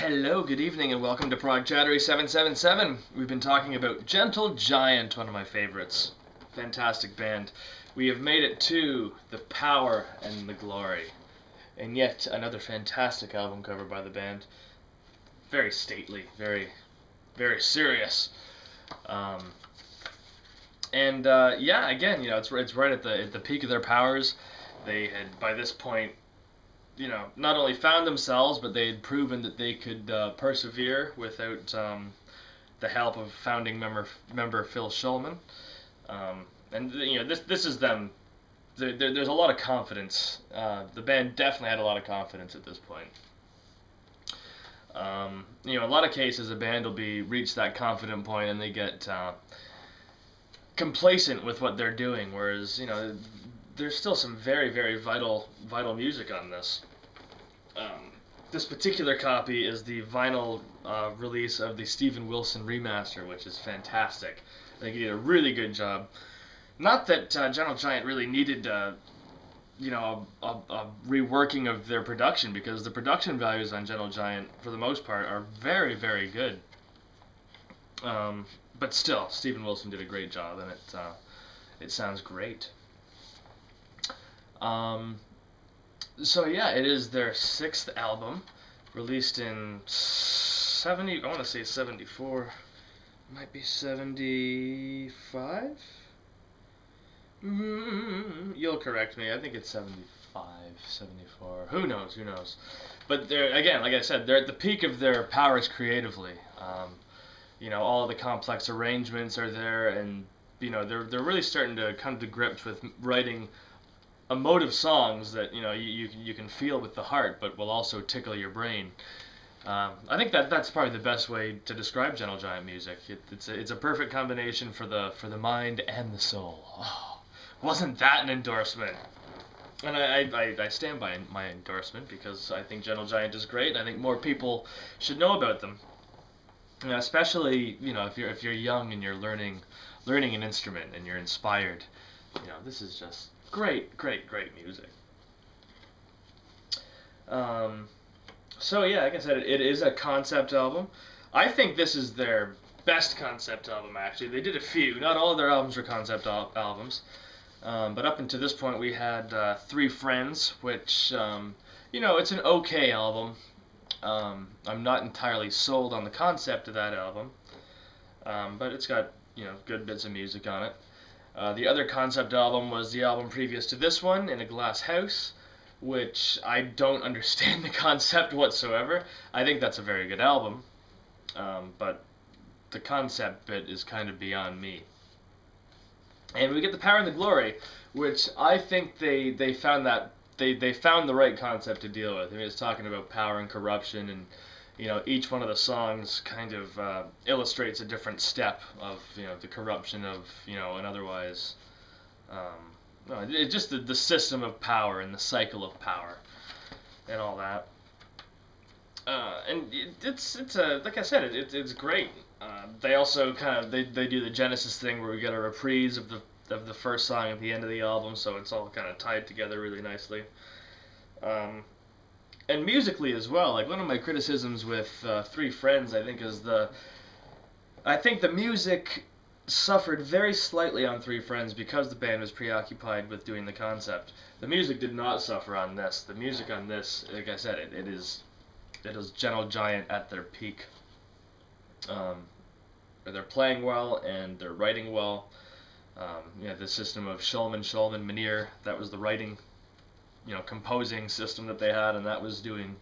Hello, good evening, and welcome to Proclaimation 777. We've been talking about Gentle Giant, one of my favorites. Fantastic band. We have made it to the power and the glory. And yet another fantastic album cover by the band. Very stately, very serious. Yeah, again, it's right at the peak of their powers. They had, by this point, not only found themselves, but they had proven that they could persevere without the help of founding member Phil Shulman. This is them. There's a lot of confidence. The band definitely had a lot of confidence at this point. In a lot of cases, a band will reach that confident point and they get complacent with what they're doing, whereas there's still some very vital music on this. This particular copy is the vinyl release of the Steven Wilson remaster, which is fantastic. I think he did a really good job. Not that Gentle Giant really needed a reworking of their production, because the production values on Gentle Giant, for the most part, are very good. But still, Steven Wilson did a great job, and it sounds great. So yeah, it is their sixth album, released in I want to say 74, might be 75? You'll correct me, I think it's 75, 74, who knows. But they're, again, like I said, they're at the peak of their powers creatively. All the complex arrangements are there, and they're really starting to come to grips with writing emotive songs that you can feel with the heart, but will also tickle your brain. I think that's probably the best way to describe Gentle Giant music. It's a perfect combination for the mind and the soul. Oh, wasn't that an endorsement? And I stand by my endorsement, because I think Gentle Giant is great, and I think more people should know about them. Especially if you're young and you're learning an instrument and you're inspired. This is just great music. So yeah, like I said, it is a concept album. I think this is their best concept album, actually. They did a few. Not all of their albums were concept albums. But up until this point, we had Three Friends, which, it's an okay album. I'm not entirely sold on the concept of that album. But it's got, good bits of music on it. The other concept album was the album previous to this one, In a Glass House, which I don't understand the concept whatsoever. I think that's a very good album, but the concept bit is kind of beyond me. And we get The Power and the Glory, which I think they found the right concept to deal with. I mean, it's talking about power and corruption, and each one of the songs kind of illustrates a different step of the corruption of an otherwise just the system of power and the cycle of power and all that. And it's like I said, it's great. They also they do the Genesis thing where we get a reprise of the first song at the end of the album, so it's all kind of tied together really nicely. And musically as well, like one of my criticisms with Three Friends, I think the music suffered very slightly on Three Friends because the band was preoccupied with doing the concept. The music did not suffer on this. The music on this, like I said, it is Gentle Giant at their peak. They're playing well and they're writing well. The system of Shulman, Manier, that was the writing, composing system that they had, and that was doing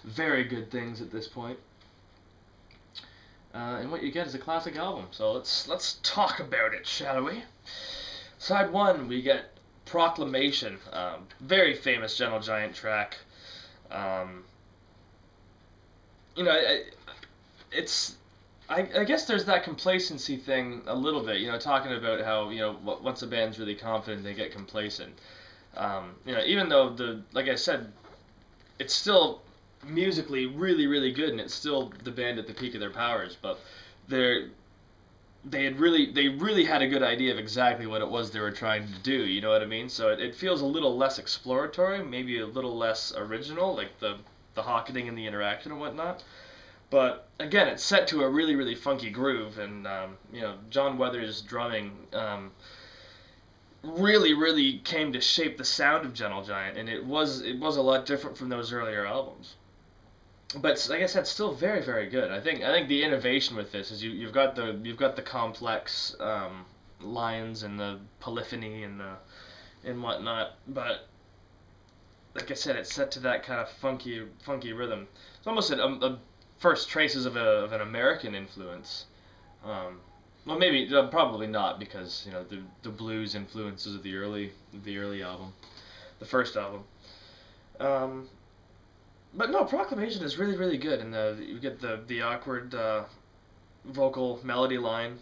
very good things at this point. And what you get is a classic album. So let's talk about it, shall we? Side one, we get Proclaimation, very famous Gentle Giant track. I guess there's that complacency thing a little bit, talking about how, once a band's really confident, they get complacent. Even though like I said, it's still musically really good, and it's still the band at the peak of their powers, but they really had a good idea of exactly what it was they were trying to do, you know what I mean? So it feels a little less exploratory, maybe a little less original, like the Hocketing and the interaction and whatnot. But again, it's set to a really, really funky groove, and John Weathers' drumming really, really came to shape the sound of Gentle Giant, and it was a lot different from those earlier albums. But like I said, still very, very good. I think the innovation with this is you've got the complex lines and the polyphony and whatnot, but like I said, it's set to that kind of funky rhythm. It's almost a first traces of an American influence. Well, maybe probably not, because the blues influences of the early album, the first album. Um, but no, Proclamation is really, really good, and you get the awkward vocal melody line.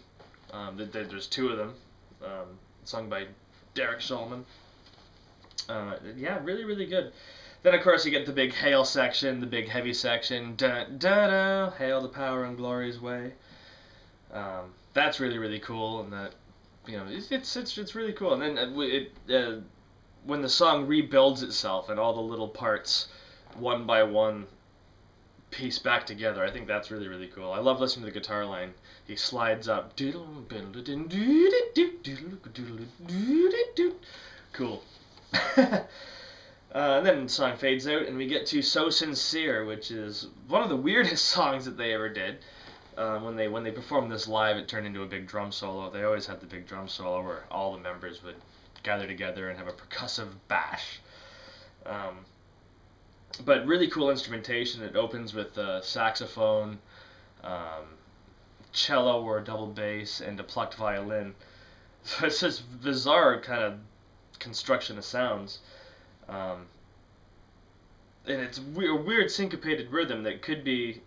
There's two of them, sung by Derek Shulman. Yeah, really, really good. Then of course you get the big hail section, the big heavy section. Da da da, hail the power and glory's way. That's really, really cool, and that it's really cool. And then when the song rebuilds itself and all the little parts one by one piece back together, I think that's really, really cool. I love listening to the guitar line. He slides up. Cool. And then the song fades out, and we get to "So Sincere," which is one of the weirdest songs that they ever did. When they performed this live, it turned into a big drum solo. They always had the big drum solo where all the members would gather together and have a percussive bash. But really cool instrumentation. It opens with saxophone, cello or double bass, and a plucked violin. So it's this bizarre kind of construction of sounds. And it's weird syncopated rhythm that could be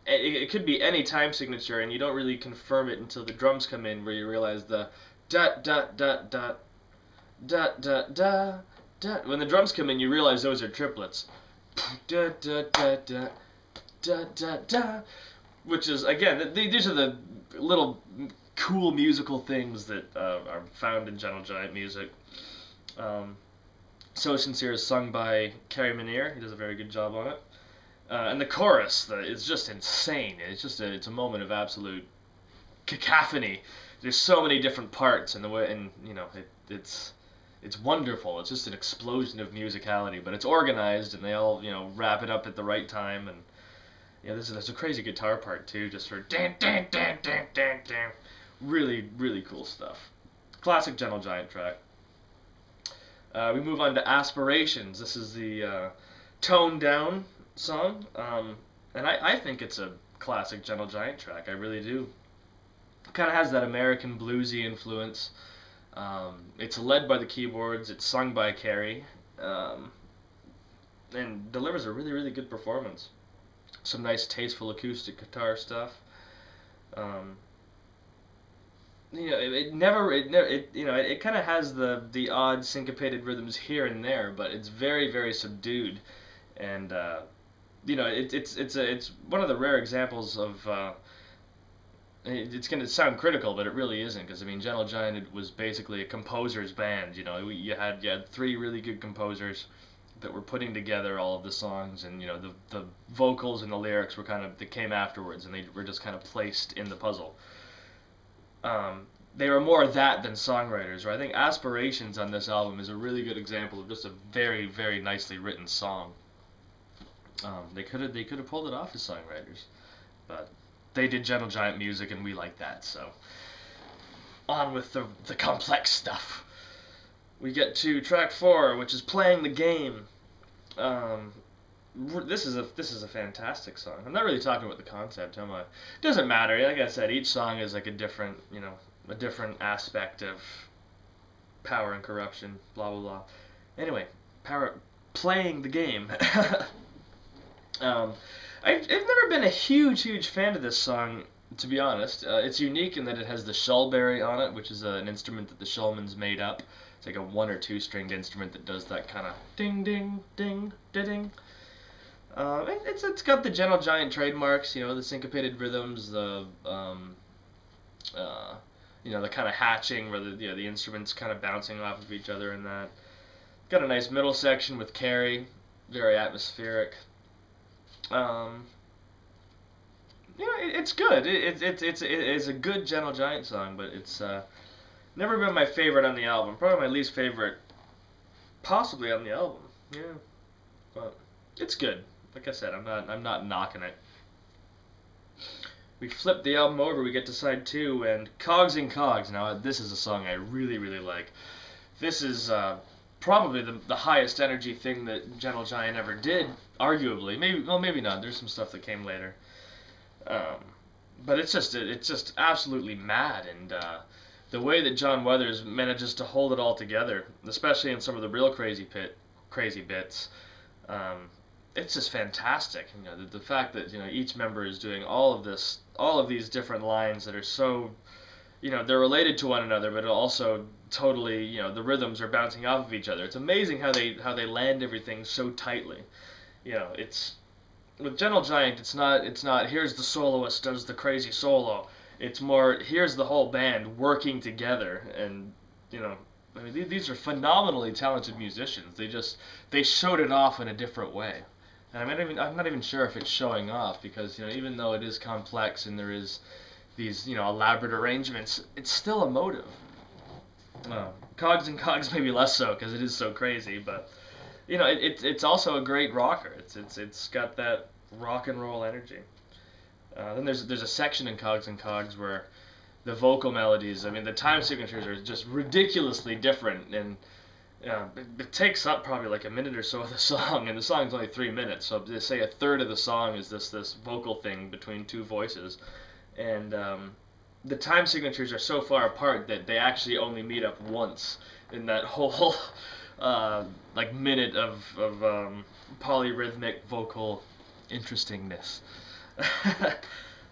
it could be any time signature, and you don't really confirm it until the drums come in, where you realize the dot dot dot dot dot dot dot dot. When the drums come in, you realize those are triplets. Da da da da da da da. Which is, again, these are the little cool musical things that are found in Gentle Giant music. So Sincere is sung by Kerry Minnear. He does a very good job on it. And the chorus, it's just insane. It's a moment of absolute cacophony. There's so many different parts, and it's wonderful. It's just an explosion of musicality, but it's organized, and they all wrap it up at the right time. And there's a crazy guitar part too, just for dan dan dan dan dan dan. Really, really cool stuff. Classic Gentle Giant track. We move on to Aspirations. This is the toned down song, and I think it's a classic Gentle Giant track. I really do. It kind of has that American bluesy influence. It's led by the keyboards. It's sung by Kerry, and delivers a really, really good performance. Some nice, tasteful acoustic guitar stuff. It kind of has the odd syncopated rhythms here and there, but it's very, very subdued, and it's one of the rare examples of. It's going to sound critical, but it really isn't, because Gentle Giant was basically a composer's band. You had three really good composers that were putting together all of the songs, and the vocals and the lyrics they came afterwards, and they were just kind of placed in the puzzle. They were more that than songwriters. I think Aspirations on this album is a really good example of just a very, very nicely written song. They could have pulled it off as songwriters, but they did Gentle Giant music, and we like that. So on with the complex stuff. We get to track 4, which is Playing the Game. This is a fantastic song. I'm not really talking about the concept, am I? It doesn't matter. Like I said, each song is like a different aspect of power and corruption. Blah blah blah. Anyway, playing the game. I've never been a huge fan of this song, to be honest. It's unique in that it has the shellberry on it, which is an instrument that the Shulmans made up. It's like a 1 or 2 stringed instrument that does that kind of ding ding ding ding. It's got the Gentle Giant trademarks, the syncopated rhythms, the kind of hatching where the instruments kind of bouncing off of each other, and that. Got a nice middle section with Kerry, very atmospheric. you know, it's good. It's a good Gentle Giant song, but it's never been my favorite on the album. Probably my least favorite, possibly on the album. Yeah, but it's good. Like I said, I'm not knocking it. We flip the album over. We get to side two and Cogs and Cogs. Now this is a song I really really like. This is probably the highest energy thing that Gentle Giant ever did. Arguably, maybe not. There's some stuff that came later. Um, but it's just absolutely mad, and the way that John Weathers manages to hold it all together, especially in some of the real crazy bits, um, it's just fantastic. You know, the fact that each member is doing all of these different lines that are so, they're related to one another, but also totally, the rhythms are bouncing off of each other. It's amazing how they land everything so tightly. It's with Gentle Giant, it's not here's the soloist does the crazy solo. It's more here's the whole band working together, and I mean these are phenomenally talented musicians. They showed it off in a different way, and I'm not even sure if it's showing off because even though it is complex and there is these elaborate arrangements, it's still emotive. Cogs and Cogs maybe less so because it is so crazy, but it's also a great rocker. It's got that rock and roll energy. Then there's a section in Cogs and Cogs where the vocal melodies, I mean the time signatures are just ridiculously different, and it takes up probably like a minute or so of the song, and the song's only 3 minutes, so they say a third of the song is this vocal thing between two voices, and the time signatures are so far apart that they actually only meet up once in that whole like minute of polyrhythmic vocal interestingness.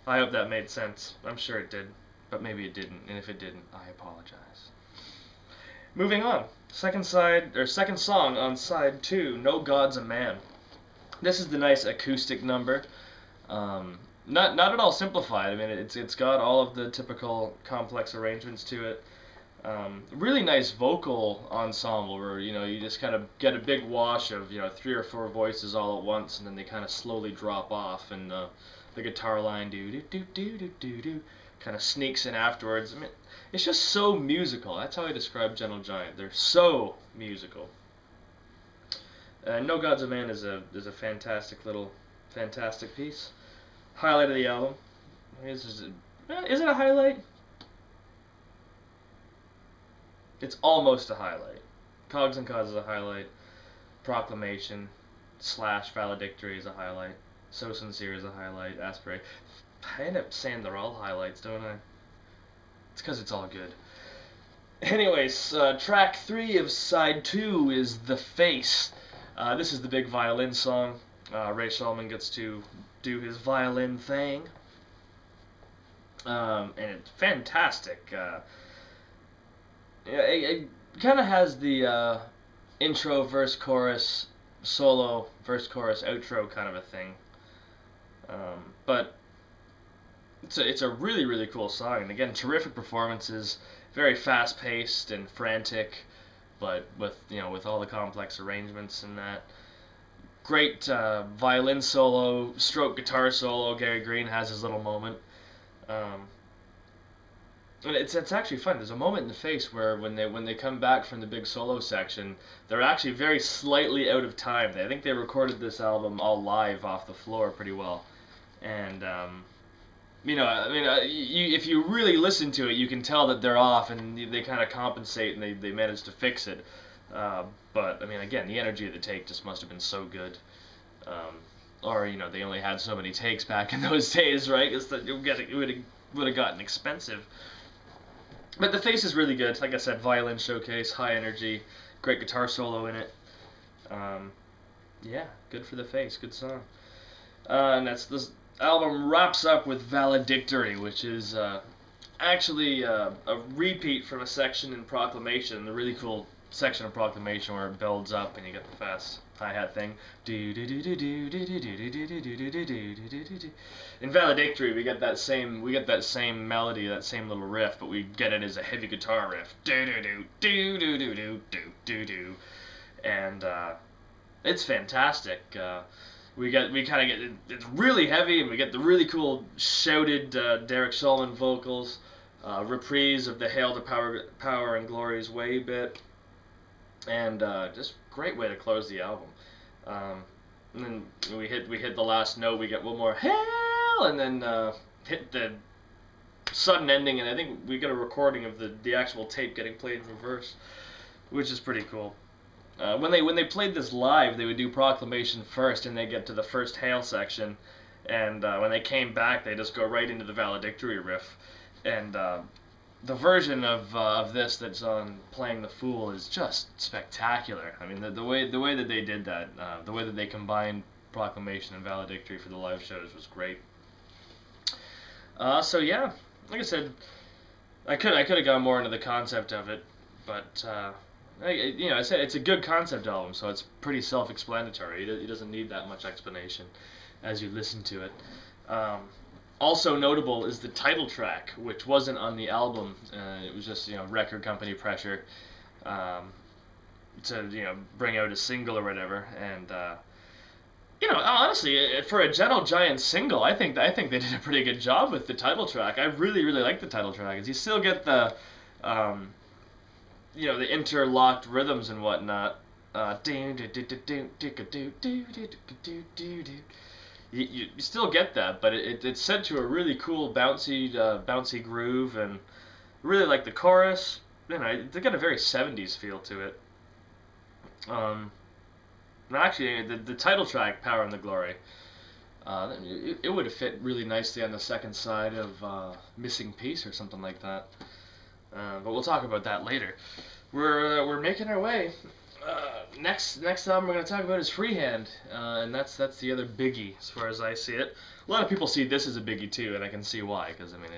I hope that made sense. I'm sure it did, but maybe it didn't, and if it didn't, I apologize. Moving on, second song on side two, No God's a Man. This is the nice acoustic number. Not at all simplified. I mean, it's got all of the typical complex arrangements to it. Really nice vocal ensemble where you just kind of get a big wash of 3 or 4 voices all at once, and then they kind of slowly drop off, and the guitar line do kind of sneaks in afterwards. I mean, it's just so musical. That's how I describe Gentle Giant. They're so musical. No God's a Man is a fantastic piece. Highlight of the album. Is it a highlight? It's almost a highlight. Cogs and Cogs is a highlight. Proclamation / Valedictory is a highlight. So Sincere is a highlight. Aspiration. I end up saying they're all highlights, don't I? It's because it's all good. Anyways, track 3 of side 2 is The Face. This is the big violin song. Ray Shulman gets to do his violin thing. And it's fantastic. It kind of has the intro, verse, chorus, solo, verse, chorus, outro kind of a thing. But it's a really, really cool song. And again, terrific performances, very fast-paced and frantic, but with all the complex arrangements and that. Great violin solo, stroke guitar solo. Gary Green has his little moment. And it's actually fun. There's a moment in The Face where when they come back from the big solo section, they're actually very slightly out of time. I think they recorded this album all live off the floor pretty well, and if you really listen to it, you can tell that they're off, and they kind of compensate and they manage to fix it. But I mean, again, the energy of the take just must have been so good. Or they only had so many takes back in those days, right? Because it would have gotten expensive. But The Face is really good. Like I said, violin showcase, high energy, great guitar solo in it. Yeah, good for The Face. Good song. And this album wraps up with Valedictory, which is actually a repeat from a section in Proclamation, the really cool section of Proclamation where it builds up and you get the fast hi-hat thing. In Valedictory, we get that same melody, that same little riff, but we get it as a heavy guitar riff. And it's fantastic. We kind of get it's really heavy, and we get the really cool shouted Derek Shulman vocals, reprise of the "Hail to Power and Glory's Way" bit, and just great way to close the album. And then we hit the last note. We get one more "Hail," and then hit the sudden ending. And I think we get a recording of the actual tape getting played in reverse, which is pretty cool. When they played this live, they would do Proclamation first, and they get to the first Hail section, and when they came back, they just go right into the Valedictory riff, and the version of this that's on Playing the Fool is just spectacular. I mean, the way that they did that, the way that they combined Proclamation and Valedictory for the live shows was great. So yeah, like I said, I could have gone more into the concept of it, but. I said it's a good concept album, so it's pretty self-explanatory. It doesn't need that much explanation as you listen to it. Also notable is the title track, which wasn't on the album. It was just record company pressure to bring out a single or whatever. And honestly, for a Gentle Giant single, I think they did a pretty good job with the title track. I really like the title track. Cause you still get the the interlocked rhythms and whatnot. You still get that, but it's set to a really cool bouncy groove, and really like the chorus. They got a very 70s feel to it. And actually, the title track, "Power and the Glory," it would have fit really nicely on the second side of "Missing Piece" or something like that. But we'll talk about that later. We're making our way. Next album we're going to talk about is "Freehand," and that's the other biggie as far as I see it. A lot of people see this as a biggie too, and I can see why. Because I mean,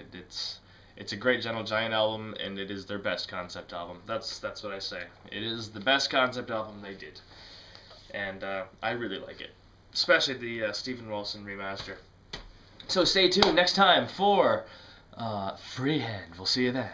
it's a great Gentle Giant album, and it is their best concept album. That's what I say. It is the best concept album they did, and I really like it, especially the Stephen Wilson remaster. So stay tuned next time for "Freehand." We'll see you then.